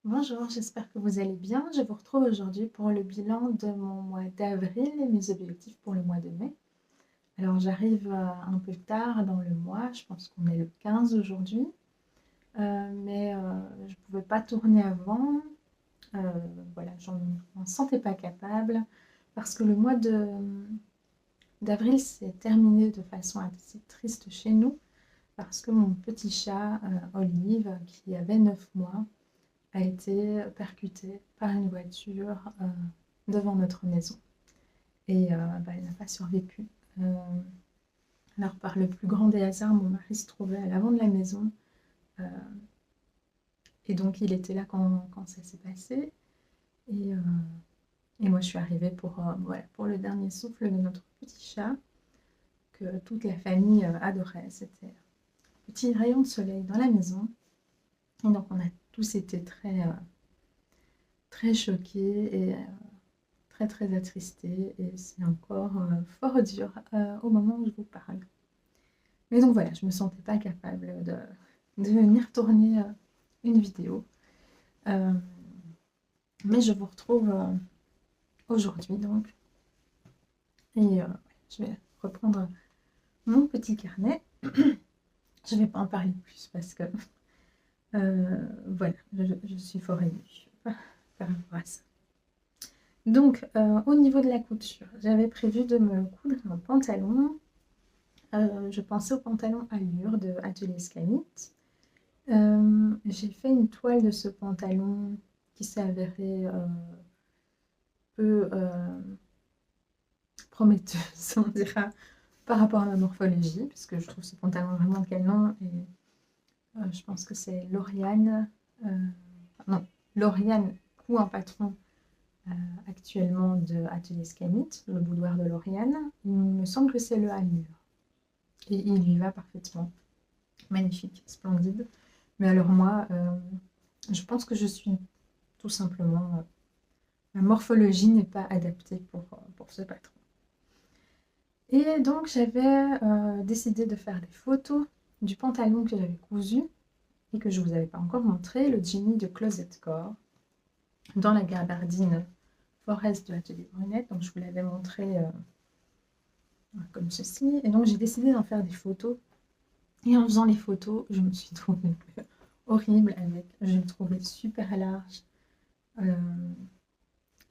Bonjour, j'espère que vous allez bien. Je vous retrouve aujourd'hui pour le bilan de mon mois d'avril et mes objectifs pour le mois de mai. Alors j'arrive un peu tard dans le mois, je pense qu'on est le 15 aujourd'hui, mais je ne pouvais pas tourner avant. Euh, voilà, je m'en sentais pas capable parce que le mois d'avril s'est terminé de façon assez triste chez nous parce que mon petit chat Olive, qui avait 9 mois, a été percutée par une voiture devant notre maison. Et elle n'a pas survécu. Euh, alors, par le plus grand des hasards, mon mari se trouvait à l'avant de la maison. euh, et donc, il était là quand ça s'est passé. Et, euh, et moi, je suis arrivée voilà, pour le dernier souffle de notre petit chat, que toute la famille adorait. C'était un petit rayon de soleil dans la maison. Et donc, on a tous été très choqués et très très attristée et c'est encore fort dur au moment où je vous parle. Mais donc voilà, je ne me sentais pas capable de venir tourner une vidéo. Euh, mais je vous retrouve aujourd'hui donc et je vais reprendre mon petit carnet. Je ne vais pas en parler plus parce que voilà, je suis fort émue par rapport à ça. Donc, au niveau de la couture, j'avais prévu de me coudre un pantalon. Je pensais au pantalon Allure de Atelier Scanit. J'ai fait une toile de ce pantalon qui s'est avérée peu prometteuse, on dira, par rapport à ma morphologie, parce que je trouve ce pantalon vraiment canon et je pense que c'est Lauriane, non, Lauriane coud un patron actuellement de Atelier Scanit, le boudoir de Lauriane. Il me semble que c'est le Allure et il y va parfaitement. Magnifique, splendide. Mais alors moi, je pense que je suis tout simplement... ma morphologie n'est pas adaptée pour ce patron. Et donc j'avais décidé de faire des photos du pantalon que j'avais cousu et que je ne vous avais pas encore montré, le Ginny de Closet Core, dans la gabardine Forest de l'atelier Brunette. Donc je vous l'avais montré comme ceci. Et donc j'ai décidé d'en faire des photos. Et en faisant les photos, je me suis trouvée horrible avec. Je le trouvais super large, euh,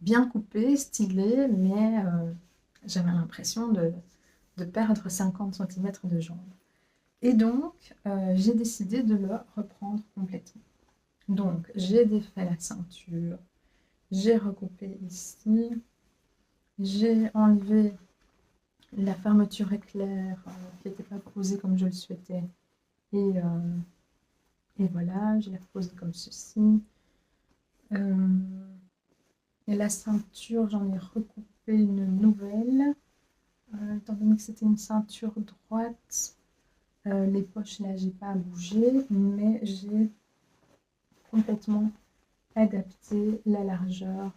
bien coupé, stylé, mais j'avais l'impression de perdre 50 cm de jambe. Et donc, j'ai décidé de le reprendre complètement. Donc, j'ai défait la ceinture, j'ai recoupé ici, j'ai enlevé la fermeture éclair qui n'était pas posée comme je le souhaitais. Et voilà, je l'ai reposée comme ceci. Et la ceinture, j'en ai recoupé une nouvelle. Étant donné que c'était une ceinture droite, les poches là, j'ai pas bougé, mais j'ai complètement adapté la largeur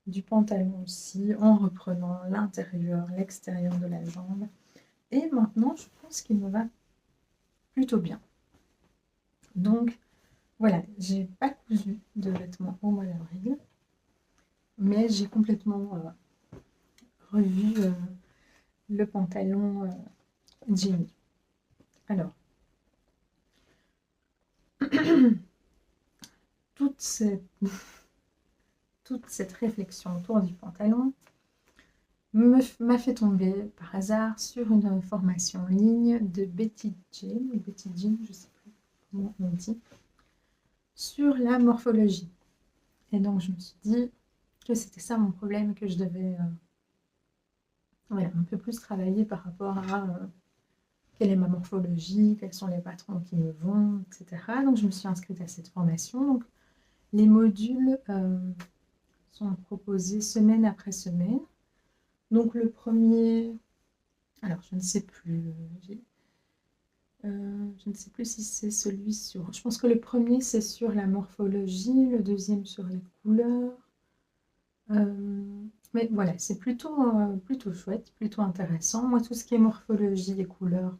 du pantalon aussi, en reprenant l'intérieur, l'extérieur de la jambe. Et maintenant, je pense qu'il me va plutôt bien. Donc, voilà, j'ai pas cousu de vêtements au mois d'avril, mais j'ai complètement revu le pantalon Jimmy. Alors, toute cette, toute cette réflexion autour du pantalon m'a fait tomber par hasard sur une formation en ligne de Betty Jean, je ne sais plus comment on dit, sur la morphologie. Et donc je me suis dit que c'était ça mon problème, que je devais voilà, un peu plus travailler par rapport à quelle est ma morphologie, quels sont les patrons qui me vont, etc. Donc je me suis inscrite à cette formation. Donc les modules sont proposés semaine après semaine. Donc le premier, alors je ne sais plus, je ne sais plus si c'est celui sur... Je pense que le premier c'est sur la morphologie, le deuxième sur les couleurs. Mais voilà, c'est plutôt chouette, plutôt intéressant. Moi, tout ce qui est morphologie et couleurs,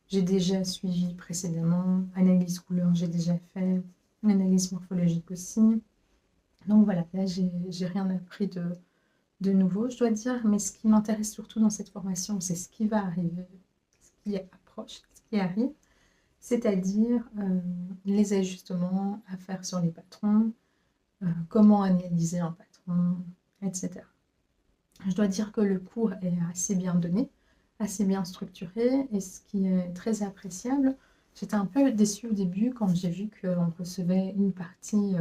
j'ai déjà suivi précédemment. Analyse couleur, j'ai déjà fait. une analyse morphologique aussi. Donc voilà, là, j'ai rien appris de nouveau, je dois dire, mais ce qui m'intéresse surtout dans cette formation, c'est ce qui va arriver, ce qui approche, ce qui arrive, c'est-à-dire les ajustements à faire sur les patrons, comment analyser un patron, etc. Je dois dire que le cours est assez bien donné, assez bien structuré, et ce qui est très appréciable, j'étais un peu déçue au début quand j'ai vu qu'on recevait une partie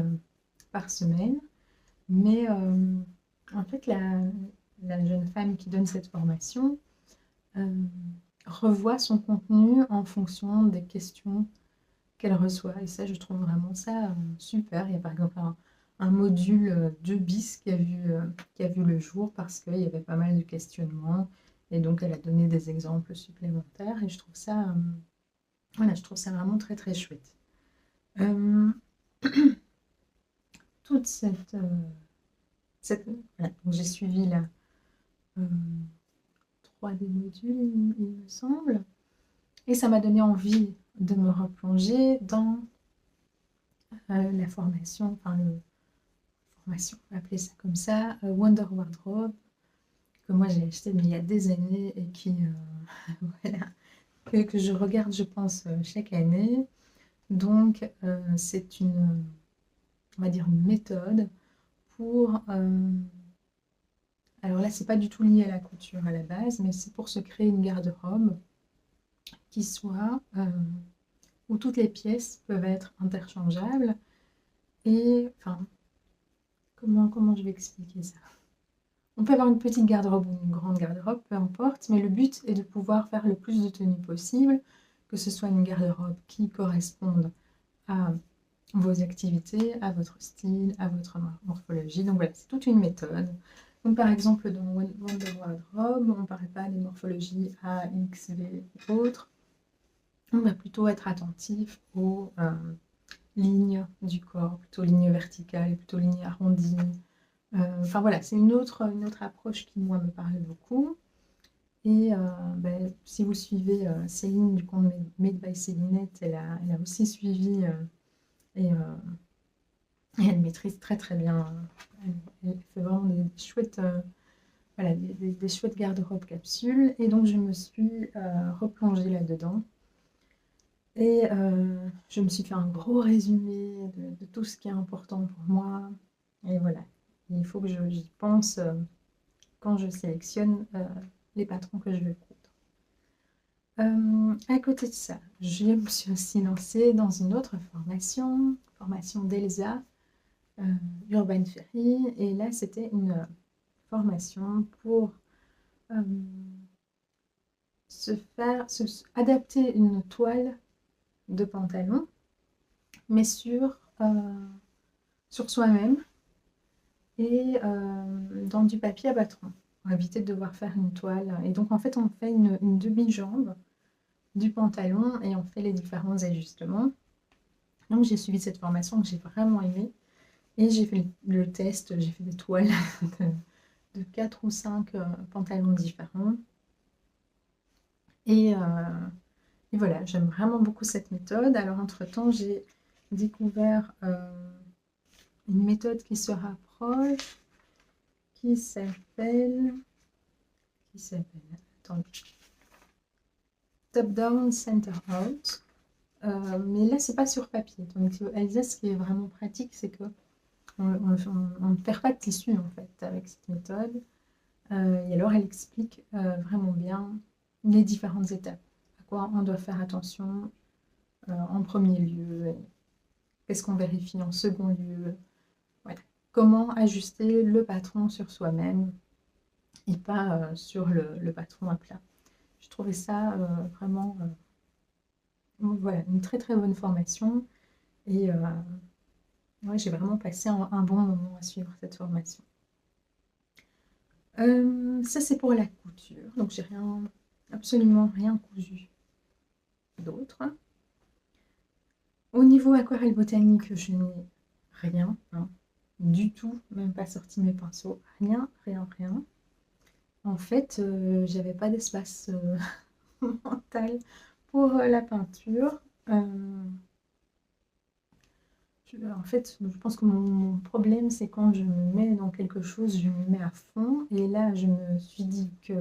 par semaine, mais en fait, la jeune femme qui donne cette formation revoit son contenu en fonction des questions qu'elle reçoit. Et ça, je trouve vraiment ça super. Il y a par exemple un module 2 bis qui a vu le jour parce qu'il y avait pas mal de questionnements. Et donc, elle a donné des exemples supplémentaires. Et je trouve ça, voilà, je trouve ça vraiment très, très chouette. Euh, toute voilà, donc j'ai suivi là 3 des modules, il me semble. Et ça m'a donné envie de me replonger dans la formation, enfin formation, on va appeler ça comme ça, Wonder Wardrobe, que moi j'ai acheté il y a des années et qui, voilà, que je regarde, je pense, chaque année. Donc, c'est on va dire, une méthode pour... alors là, c'est pas du tout lié à la couture à la base, mais c'est pour se créer une garde-robe qui soit... où toutes les pièces peuvent être interchangeables. Et, enfin, comment je vais expliquer ça? On peut avoir une petite garde-robe ou une grande garde-robe, peu importe, mais le but est de pouvoir faire le plus de tenues possible, que ce soit une garde-robe qui corresponde à vos activités, à votre style, à votre morphologie. Donc voilà, c'est toute une méthode. Donc par exemple, dans Wonder Wardrobe, on ne parle pas des morphologies A, X, V ou autres. On va plutôt être attentif aux lignes du corps, plutôt lignes verticales, plutôt lignes arrondies. Enfin voilà, c'est une autre approche qui, moi, me parle beaucoup. Et si vous suivez Céline du compte Made by Célinette, elle a aussi suivi et elle maîtrise très très bien. Elle fait vraiment des chouettes, voilà, des chouettes garde-robe capsules. Et donc je me suis replongée là-dedans. Et je me suis fait un gros résumé de tout ce qui est important pour moi. Et voilà, il faut que j'y pense quand je sélectionne les patrons que je vais coudre. À côté de ça, je me suis aussi lancée dans une autre formation d'Elsa, Urban Ferry. Et là, c'était une formation pour adapter une toile de pantalon, mais sur soi-même et dans du papier à battement, pour éviter de devoir faire une toile. Et donc, en fait, on fait une demi-jambe du pantalon et on fait les différents ajustements. Donc, j'ai suivi cette formation que j'ai vraiment aimée. Et j'ai fait le test, j'ai fait des toiles de 4 ou 5 pantalons différents. Et voilà, j'aime vraiment beaucoup cette méthode. Alors, entre-temps, j'ai découvert une méthode qui se rapproche, qui s'appelle... Attendez. Top Down, Center Out. Mais là, c'est pas sur papier. Donc, Elsa, ce qui est vraiment pratique, c'est que on ne perd pas de tissu, en fait, avec cette méthode. Et alors, elle explique vraiment bien les différentes étapes. À quoi on doit faire attention en premier lieu. Qu'est-ce qu'on vérifie en second lieu. Voilà. Comment ajuster le patron sur soi-même et pas sur le patron à plat. Je trouvais ça vraiment voilà, une très très bonne formation et ouais, j'ai vraiment passé un bon moment à suivre cette formation. Ça c'est pour la couture, donc j'ai absolument rien cousu d'autre. Au niveau aquarelle botanique, je n'ai rien, hein, du tout, même pas sorti mes pinceaux, rien. En fait, j'avais pas d'espace mental pour la peinture. En fait, je pense que mon problème, c'est quand je me mets dans quelque chose, je me mets à fond. Et là, je me suis dit que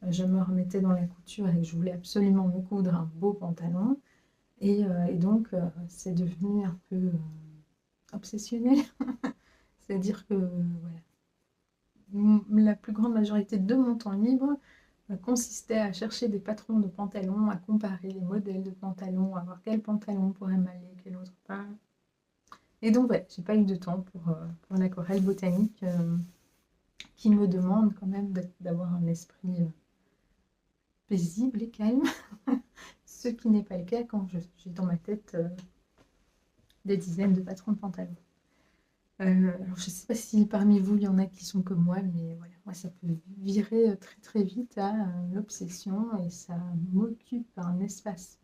je me remettais dans la couture et que je voulais absolument me coudre un beau pantalon. Et donc, c'est devenu un peu obsessionnel. C'est-à-dire que voilà, la plus grande majorité de mon temps libre consistait à chercher des patrons de pantalons, à comparer les modèles de pantalons, à voir quel pantalon pourrait m'aller, quel autre pas. Et donc, ouais, j'ai pas eu de temps pour l'aquarelle botanique qui me demande quand même d'avoir un esprit paisible et calme. Ce qui n'est pas le cas quand j'ai dans ma tête des dizaines de patrons de pantalons. Alors je ne sais pas si parmi vous, il y en a qui sont comme moi, mais voilà, moi, ça peut virer très très vite à l'obsession et ça m'occupe un espace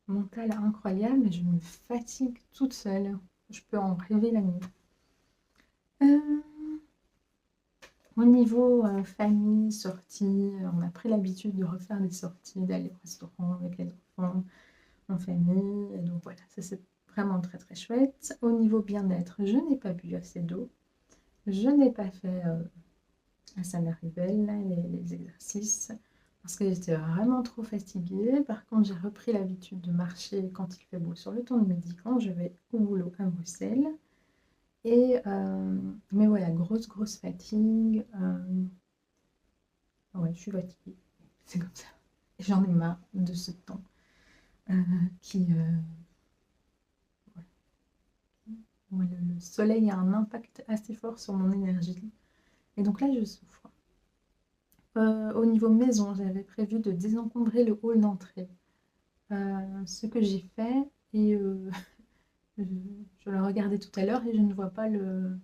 mental incroyable et je me fatigue toute seule. Je peux en rêver la nuit. Euh, Au niveau famille, sortie, on a pris l'habitude de refaire des sorties, d'aller au restaurant avec les enfants, en famille. Et donc voilà, ça c'est vraiment très très chouette. Au niveau bien-être, je n'ai pas bu assez d'eau. Je n'ai pas fait à sa maribelle les exercices parce que j'étais vraiment trop fatiguée. Par contre, j'ai repris l'habitude de marcher quand il fait beau sur le temps de midi quand je vais au boulot à Bruxelles. Mais voilà, grosse fatigue. Ouais, je suis fatiguée. C'est comme ça. Et j'en ai marre de ce temps qui... ouais, le soleil a un impact assez fort sur mon énergie. Et donc là, je souffre. Au niveau maison, j'avais prévu de désencombrer le hall d'entrée. Ce que j'ai fait, et je le regardais tout à l'heure et je ne vois pas le...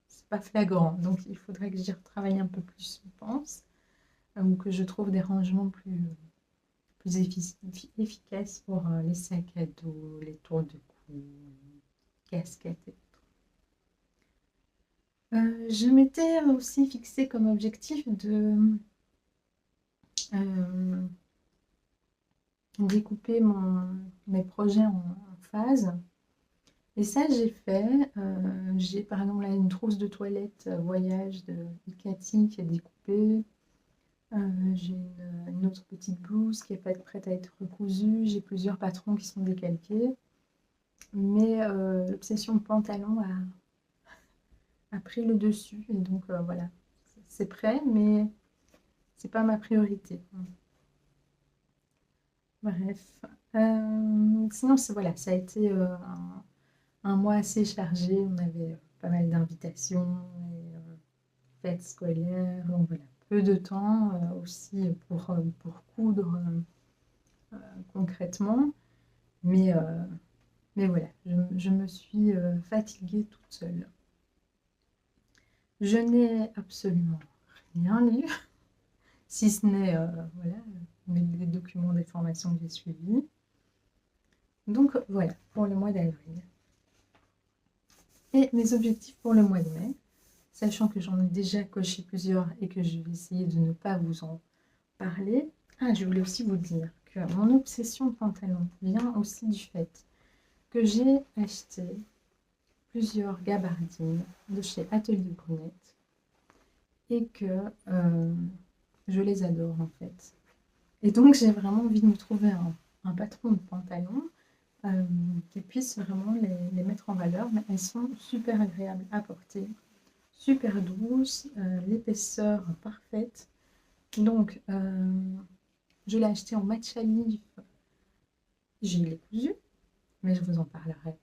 C'est pas flagrant, donc il faudrait que j'y retravaille un peu plus, je pense. Ou que je trouve des rangements plus efficaces pour les sacs à dos, les tours de cou, casquettes. Je m'étais aussi fixé comme objectif de découper mes projets en phases. Et ça, j'ai fait. J'ai par exemple là une trousse de toilette voyage de Icati qui est découpée. J'ai une autre petite blouse qui est prête à être recousue. J'ai plusieurs patrons qui sont décalqués. Mais l'obsession pantalon a pris le dessus. Et donc voilà, c'est prêt, mais c'est pas ma priorité. Bref. Sinon, voilà, ça a été un mois assez chargé. On avait pas mal d'invitations et fêtes scolaires. Donc voilà, peu de temps aussi pour coudre concrètement. Mais voilà, je me suis fatiguée toute seule. Je n'ai absolument rien lu, si ce n'est voilà, les documents des formations que j'ai suivies. Donc voilà, pour le mois d'avril. Et mes objectifs pour le mois de mai, sachant que j'en ai déjà coché plusieurs et que je vais essayer de ne pas vous en parler. Ah, je voulais aussi vous dire que mon obsession pantalon vient aussi du fait que j'ai acheté plusieurs gabardines de chez Atelier Brunette et que je les adore en fait. Et donc j'ai vraiment envie de me trouver un patron de pantalon qui puisse vraiment les mettre en valeur, mais elles sont super agréables à porter, super douces, l'épaisseur parfaite. Donc je l'ai acheté en matcha leaf, je l'ai cousu, mais je vous en parlerai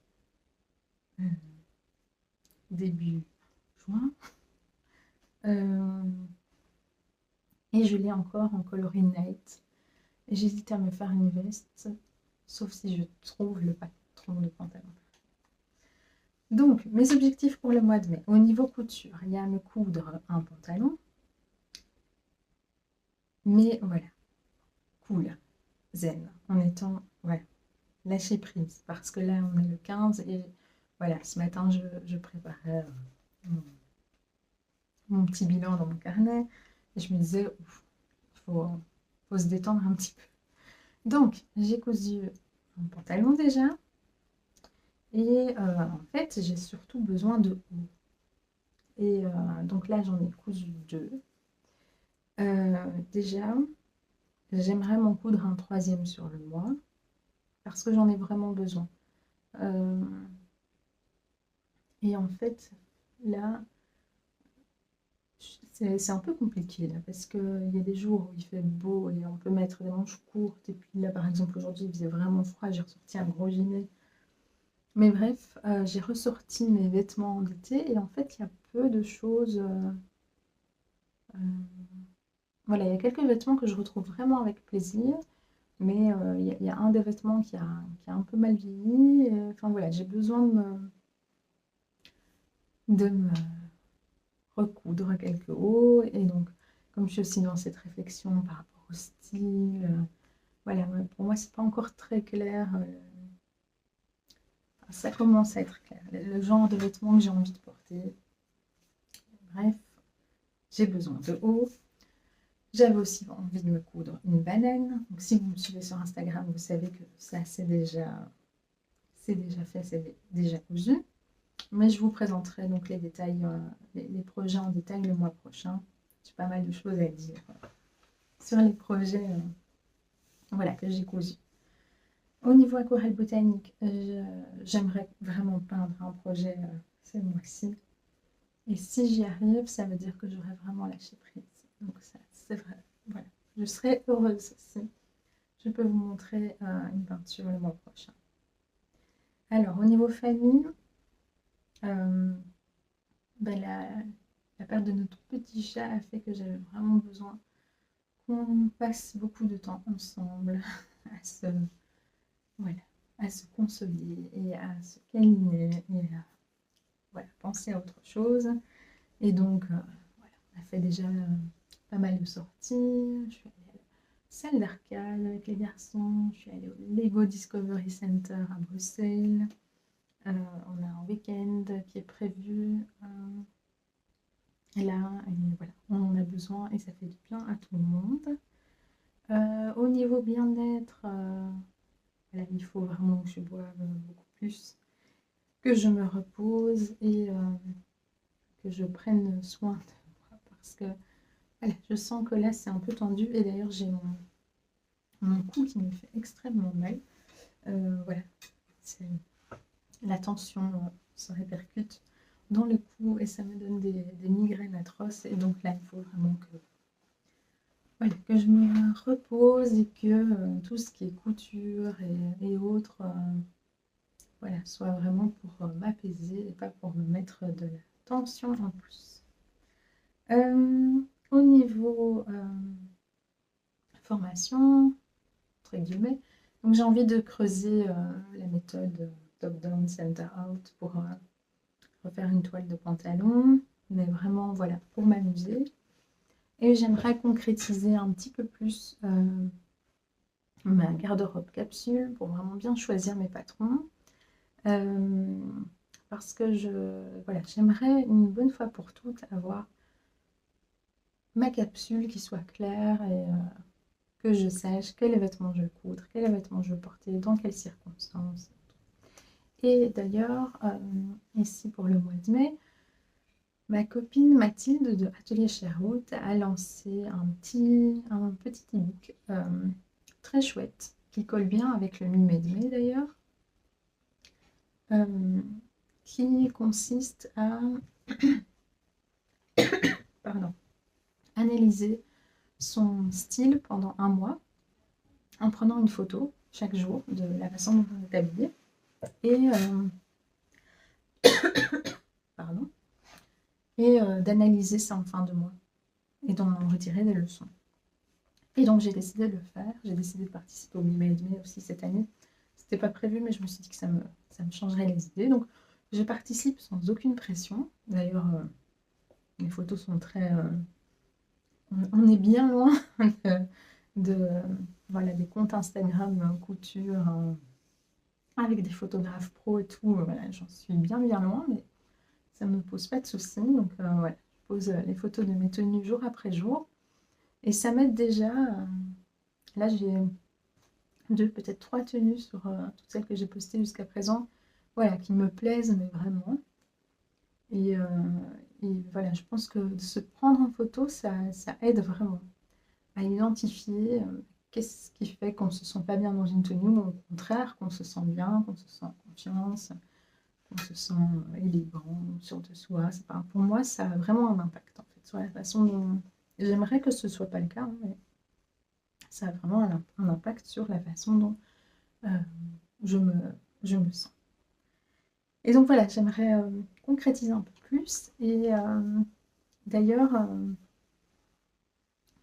début juin. Et je l'ai encore en coloris night. Et j'hésite à me faire une veste, sauf si je trouve le patron de pantalon. Donc, mes objectifs pour le mois de mai. Au niveau couture, il y a à me coudre un pantalon. Mais voilà, cool, zen, en étant, voilà, lâcher prise. Parce que là, on est le 15 et voilà, ce matin, je préparais mon petit bilan dans mon carnet. Et je me disais, il faut se détendre un petit peu. Donc, j'ai cousu un pantalon déjà. Et en fait, j'ai surtout besoin de hauts. Et donc là, j'en ai cousu 2. Déjà, j'aimerais m'en coudre un 3e sur le mois, parce que j'en ai vraiment besoin. Euh, et en fait, là, c'est un peu compliqué, là, parce qu'il y a des jours où il fait beau et on peut mettre des manches courtes. Et puis là, par exemple, aujourd'hui, il faisait vraiment froid, j'ai ressorti un gros gilet. Mais bref, j'ai ressorti mes vêtements d'été et en fait, il y a peu de choses. Euh, voilà, il y a quelques vêtements que je retrouve vraiment avec plaisir, mais il y a un des vêtements qui a un peu mal vieilli. Enfin voilà, j'ai besoin de me recoudre quelques hauts. Et donc, comme je suis aussi dans cette réflexion par rapport au style, voilà, pour moi, c'est pas encore très clair. Ça commence à être clair. Le genre de vêtements que j'ai envie de porter. Bref, j'ai besoin de hauts. J'avais aussi envie de me coudre une banane. Donc, si vous me suivez sur Instagram, vous savez que ça, c'est déjà fait, c'est déjà cousu. Mais je vous présenterai donc les détails, les projets en détail le mois prochain. J'ai pas mal de choses à dire sur les projets voilà, que j'ai cousus. Au niveau aquarelle botanique, j'aimerais vraiment peindre un projet ce mois-ci. Et si j'y arrive, ça veut dire que j'aurai vraiment lâché prise. Donc ça, c'est vrai. Voilà. Je serai heureuse si je peux vous montrer une peinture le mois prochain. Alors, au niveau famille, euh, ben, la perte de notre petit chat a fait que j'avais vraiment besoin qu'on passe beaucoup de temps ensemble à se, voilà, à se consoler et à se câliner et à voilà, penser à autre chose. Et donc, voilà, on a fait déjà pas mal de sorties. Je suis allée à la salle d'arcade avec les garçons. Je suis allée au Lego Discovery Center à Bruxelles. On a un week-end qui est prévu là. Et voilà, on en a besoin et ça fait du bien à tout le monde. Au niveau bien-être, voilà, il faut vraiment que je boive beaucoup plus, que je me repose et que je prenne soin de moi parce que voilà, je sens que là c'est un peu tendu et d'ailleurs j'ai mon cou qui me fait extrêmement mal. Voilà, la tension se répercute dans le cou et ça me donne des migraines atroces. Et donc là, il faut vraiment que, voilà, que je me repose et que tout ce qui est couture et autres voilà, soit vraiment pour m'apaiser et pas pour me mettre de la tension en plus. Au niveau formation, entre guillemets, donc j'ai envie de creuser la méthode top-down, center-out pour refaire une toile de pantalon, mais vraiment voilà, pour m'amuser. Et j'aimerais concrétiser un petit peu plus ma garde-robe capsule pour vraiment bien choisir mes patrons. Parce que voilà, j'aimerais une bonne fois pour toutes avoir ma capsule qui soit claire et que je sache quels vêtements je veux coudre, quels vêtements je veux porter, dans quelles circonstances. Et d'ailleurs, ici pour le mois de mai, ma copine Mathilde de Atelier Sherwood a lancé un petit e-book très chouette qui colle bien avec le mi-mai de mai d'ailleurs, qui consiste à pardon, analyser son style pendant un mois en prenant une photo chaque jour de la façon dont on est habillé et, pardon, et d'analyser ça en fin de mois et d'en retirer des leçons. Et donc j'ai décidé de le faire, j'ai décidé de participer au mi-mai et de mai aussi cette année. C'était pas prévu, mais je me suis dit que ça me changerait les idées. Donc je participe sans aucune pression. D'ailleurs, les photos sont très... on est bien loin voilà, des comptes Instagram couture avec des photographes pros et tout. Voilà, j'en suis bien loin, mais ça ne me pose pas de soucis. Donc voilà, je pose les photos de mes tenues jour après jour. Et ça m'aide déjà. Là, j'ai 2, peut-être 3 tenues sur toutes celles que j'ai postées jusqu'à présent voilà, qui me plaisent, mais vraiment. Et, voilà, je pense que de se prendre en photo, ça aide vraiment à identifier qu'est-ce qui fait qu'on ne se sent pas bien dans une tenue, ou au contraire, qu'on se sent bien, qu'on se sent en confiance, qu'on se sent élégant, sûr de soi. Pas, pour moi, ça a vraiment un impact en fait, sur la façon dont... J'aimerais que ce ne soit pas le cas, hein, mais ça a vraiment un impact sur la façon dont euh, je me sens. Et donc voilà, j'aimerais concrétiser un peu plus. Et d'ailleurs,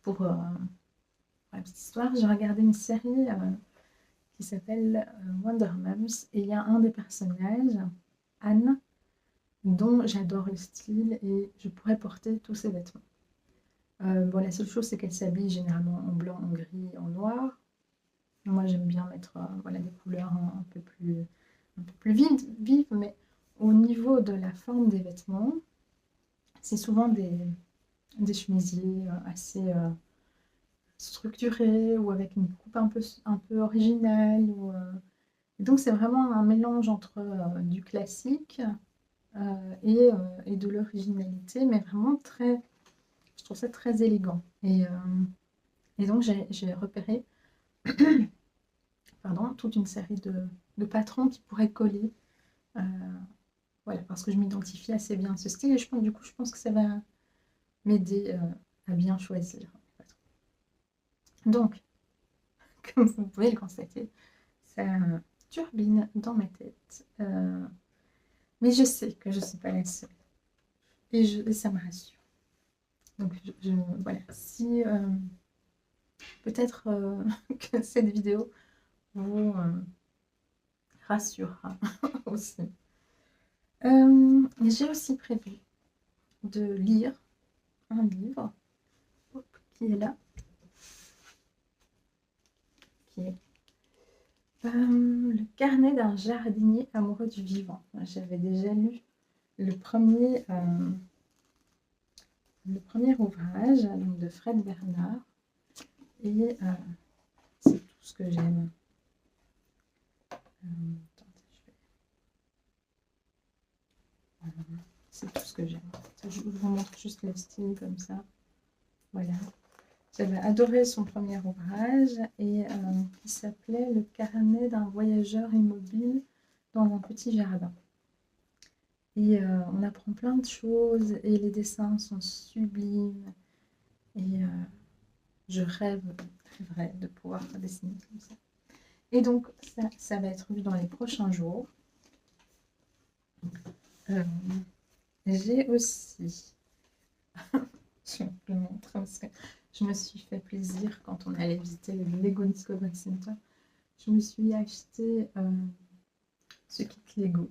pour la petite histoire, j'ai regardé une série qui s'appelle Wonder Moms. Et il y a un des personnages, Anne, dont j'adore le style et je pourrais porter tous ses vêtements. Bon, la seule chose, c'est qu'elle s'habille généralement en blanc, en gris, en noir. Moi, j'aime bien mettre voilà, des couleurs un peu plus vives, mais au niveau de la forme des vêtements, c'est souvent des chemisiers assez structurés ou avec une coupe un peu originale. Donc, c'est vraiment un mélange entre du classique et de l'originalité, mais vraiment très, je trouve ça très élégant. Et donc, j'ai repéré pardon, toute une série de patrons qui pourraient coller. Euh, voilà, parce que je m'identifie assez bien à ce style et du coup, je pense que ça va m'aider à bien choisir. Donc, comme vous pouvez le constater, ça turbine dans ma tête. Mais je sais que je ne suis pas la seule. Et ça me rassure. Donc, voilà, si peut-être que cette vidéo vous rassurera aussi. J'ai aussi prévu de lire un livre qui est là, qui est Le carnet d'un jardinier amoureux du vivant. J'avais déjà lu le premier ouvrage donc de Fred Bernard et c'est tout ce que j'aime. C'est tout ce que j'aime. Je vous montre juste le style comme ça. Voilà. J'avais adoré son premier ouvrage et qui s'appelait Le carnet d'un voyageur immobile dans un petit jardin. Et on apprend plein de choses et les dessins sont sublimes. Et je rêverais de pouvoir dessiner comme ça. Et donc, ça va être vu dans les prochains jours. J'ai aussi, je vous le montre parce que je me suis fait plaisir quand on allait visiter le Lego Discovery Center. Je me suis acheté ce kit Lego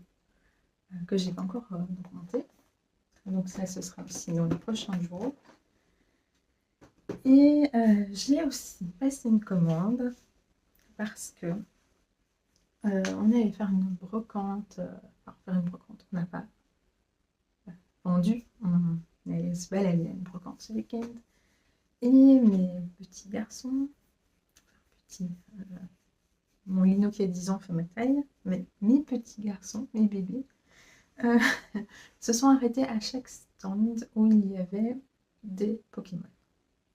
que j'ai pas encore documenté. Donc ça, ce sera aussi dans les prochains jours. Et j'ai aussi passé une commande parce que on allait faire une brocante. On n'a pas vendu. On allait se balader à une brocante ce week-end. Et mes petits garçons, mon Lino qui a 10 ans fait ma taille, mais mes petits garçons, mes bébés, se sont arrêtés à chaque stand où il y avait des Pokémon.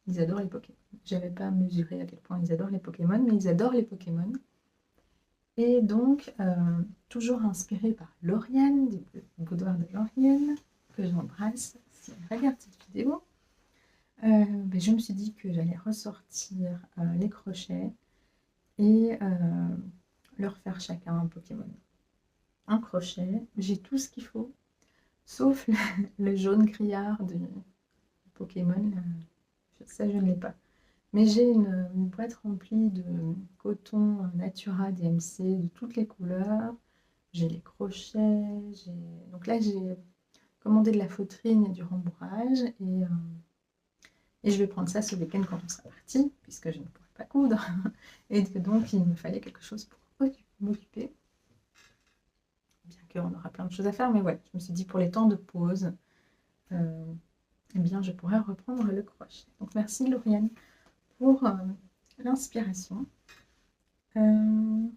Ils adorent les Pokémon. J'avais pas mesuré à quel point ils adorent les Pokémon, mais ils adorent les Pokémon. Et donc, toujours inspirée par Lauriane, du boudoir de Lauriane, que j'embrasse si elle regarde cette vidéo, je me suis dit que j'allais ressortir les crochets et leur faire chacun un Pokémon. Un crochet, j'ai tout ce qu'il faut, sauf le jaune criard du Pokémon. Ça, je ne l'ai pas. Mais j'ai une boîte remplie de coton Natura DMC de toutes les couleurs. J'ai les crochets. Donc là, j'ai commandé de la feutrine et du rembourrage. Et je vais prendre ça ce week-end quand on sera parti, puisque je ne pourrai pas coudre. Et que donc, il me fallait quelque chose pour m'occuper. Bien qu'on aura plein de choses à faire, mais voilà, je me suis dit pour les temps de pause, eh bien, je pourrais reprendre le crochet. Donc, merci Lauriane pour l'inspiration. Je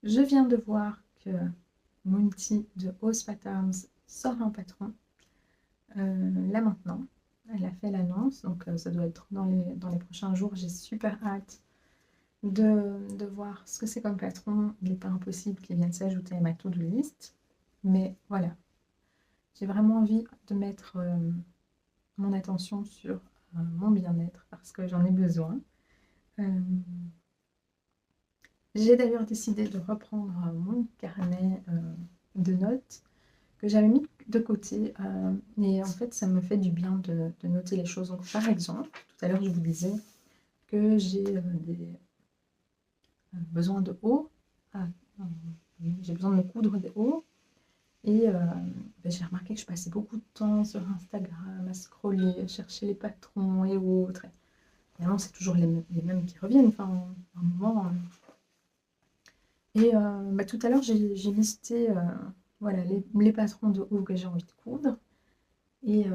viens de voir que Mounty de Ose Patterns sort un patron là maintenant. Elle a fait l'annonce, donc ça doit être dans les prochains jours. J'ai super hâte de voir ce que c'est comme patron. Il n'est pas impossible qu'il vienne s'ajouter à ma to-do list. Mais voilà, j'ai vraiment envie de mettre mon attention sur mon bien-être parce que j'en ai besoin. J'ai d'ailleurs décidé de reprendre mon carnet de notes que j'avais mis de côté. Et en fait, ça me fait du bien de noter les choses. Donc, par exemple, tout à l'heure, je vous disais que j'ai des besoins de haut. J'ai besoin de me coudre des hauts. Et j'ai remarqué que je passais beaucoup de temps sur Instagram à scroller, à chercher les patrons et autres. Évidemment, c'est toujours les mêmes qui reviennent. Enfin, à un moment. Et tout à l'heure, j'ai listé voilà, les patrons de haut que j'ai envie de coudre. Et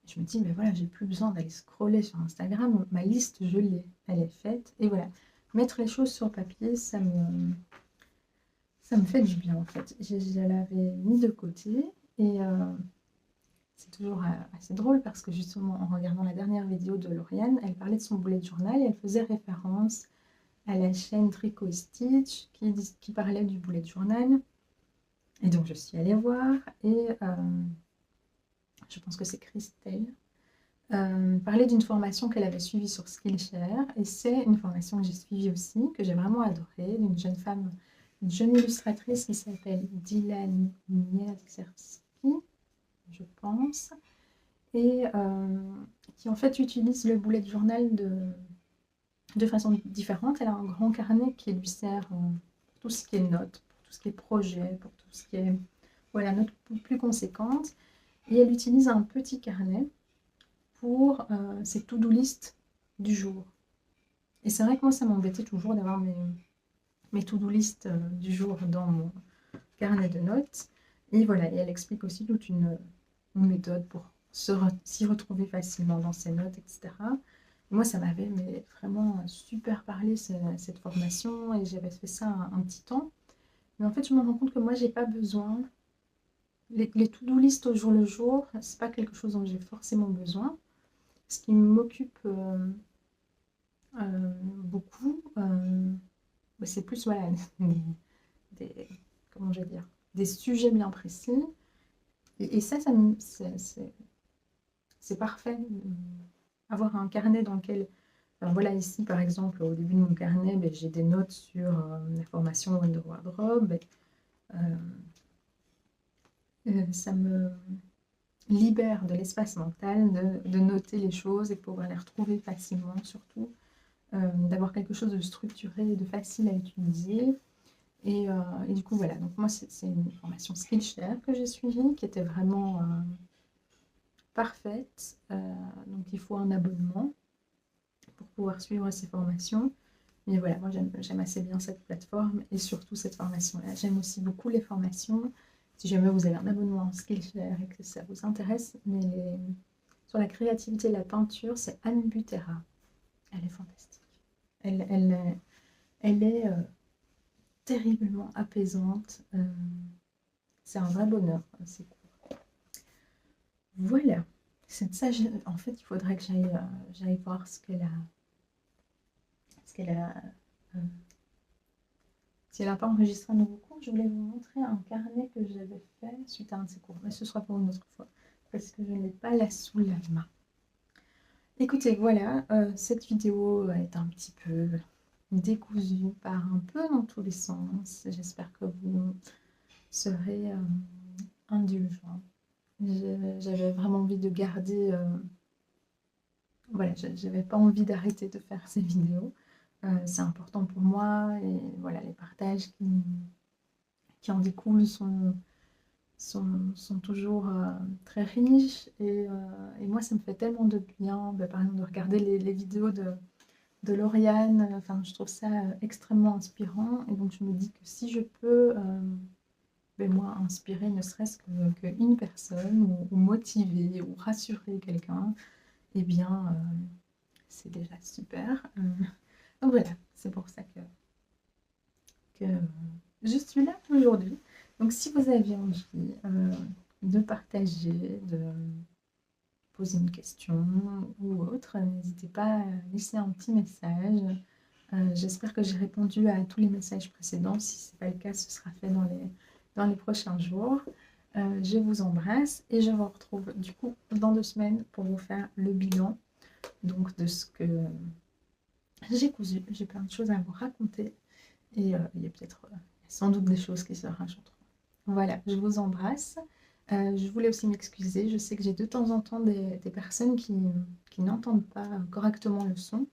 je me dis, mais voilà, j'ai plus besoin d'aller scroller sur Instagram. Ma liste, je l'ai, elle est faite. Et voilà, mettre les choses sur papier, ça me fait du bien en fait. Je l'avais mis de côté. Et c'est toujours assez drôle parce que justement, en regardant la dernière vidéo de Lauriane, elle parlait de son bullet journal et elle faisait référence à la chaîne Tricot Stitch qui parlait du bullet journal. Et donc je suis allée voir et je pense que c'est Christelle, parlait d'une formation qu'elle avait suivie sur Skillshare. Et c'est une formation que j'ai suivie aussi, que j'ai vraiment adorée, d'une jeune femme, une jeune illustratrice qui s'appelle Dylan Mierzerski, je pense, et qui en fait utilise le bullet journal de façon différente. Elle a un grand carnet qui lui sert pour tout ce qui est notes, pour tout ce qui est projet, pour tout ce qui est voilà, notes plus conséquentes. Et elle utilise un petit carnet pour ses to-do list du jour. Et c'est vrai que moi, ça m'embêtait toujours d'avoir mes to-do list du jour dans mon carnet de notes. Et voilà, et elle explique aussi toute une méthode pour s'y retrouver facilement dans ses notes, etc. Moi, ça m'avait vraiment super parlé cette formation et j'avais fait ça un petit temps. Mais en fait, je me rends compte que moi, j'ai pas besoin. Les to-do list au jour le jour, c'est pas quelque chose dont j'ai forcément besoin. Ce qui m'occupe beaucoup, c'est plus voilà, comment je vais dire, des sujets bien précis. Et ça, c'est parfait. Avoir un carnet dans lequel voilà, ici, par exemple, au début de mon carnet, j'ai des notes sur la formation Wonder Wardrobe. Ça me libère de l'espace mental de noter les choses et de pouvoir les retrouver facilement, surtout. D'avoir quelque chose de structuré, de facile à utiliser. Et du coup, voilà. Donc, moi, c'est une formation Skillshare que j'ai suivie, qui était vraiment parfaite. Donc, il faut un abonnement pour pouvoir suivre ces formations. Mais voilà, moi j'aime assez bien cette plateforme et surtout cette formation-là. J'aime aussi beaucoup les formations. Si jamais vous avez un abonnement en Skillshare et que ça vous intéresse, mais sur la créativité et la peinture, c'est Anne Butera. Elle est fantastique. Elle est terriblement apaisante. C'est un vrai bonheur, c'est cool. Voilà. Ça, en fait, il faudrait que j'aille voir ce qu'elle a. Si elle n'a pas enregistré un nouveau cours, je voulais vous montrer un carnet que j'avais fait suite à un de ses cours. Mais ce sera pour une autre fois, parce que je ne l'ai pas là sous la main. Écoutez, voilà, cette vidéo est un petit peu décousue, part un peu dans tous les sens. J'espère que vous serez indulgents. J'avais vraiment envie de garder... voilà, j'avais pas envie d'arrêter de faire ces vidéos. C'est important pour moi et voilà, les partages qui en découlent sont toujours très riches et moi ça me fait tellement de bien par exemple de regarder les vidéos de Lauriane. Enfin, je trouve ça extrêmement inspirant et donc je me dis que si je peux moi inspirer ne serait-ce qu'une personne ou motiver ou rassurer quelqu'un, et bien c'est déjà super. Donc voilà, c'est pour ça que je suis là aujourd'hui. Donc si vous avez envie de partager, de poser une question ou autre, n'hésitez pas à laisser un petit message. J'espère que j'ai répondu à tous les messages précédents. Si ce n'est pas le cas, ce sera fait dans les prochains jours. Je vous embrasse et je vous retrouve du coup dans 2 semaines pour vous faire le bilan donc de ce que j'ai cousu. J'ai plein de choses à vous raconter et il y a peut-être sans doute des choses qui se rajouteront. Voilà, je vous embrasse. Je voulais aussi m'excuser. Je sais que j'ai de temps en temps des personnes qui n'entendent pas correctement le son.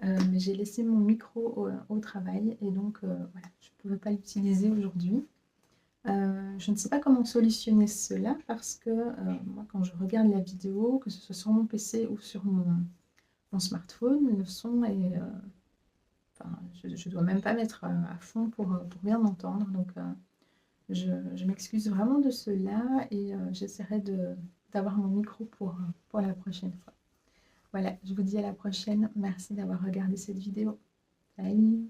Mais j'ai laissé mon micro au travail et donc voilà, je ne pouvais pas l'utiliser aujourd'hui. Je ne sais pas comment solutionner cela parce que moi quand je regarde la vidéo, que ce soit sur mon PC ou sur mon smartphone, le son est... enfin, je ne dois même pas mettre à fond pour bien entendre. Donc je m'excuse vraiment de cela et j'essaierai d'avoir mon micro pour la prochaine fois. Voilà, je vous dis à la prochaine. Merci d'avoir regardé cette vidéo. Bye.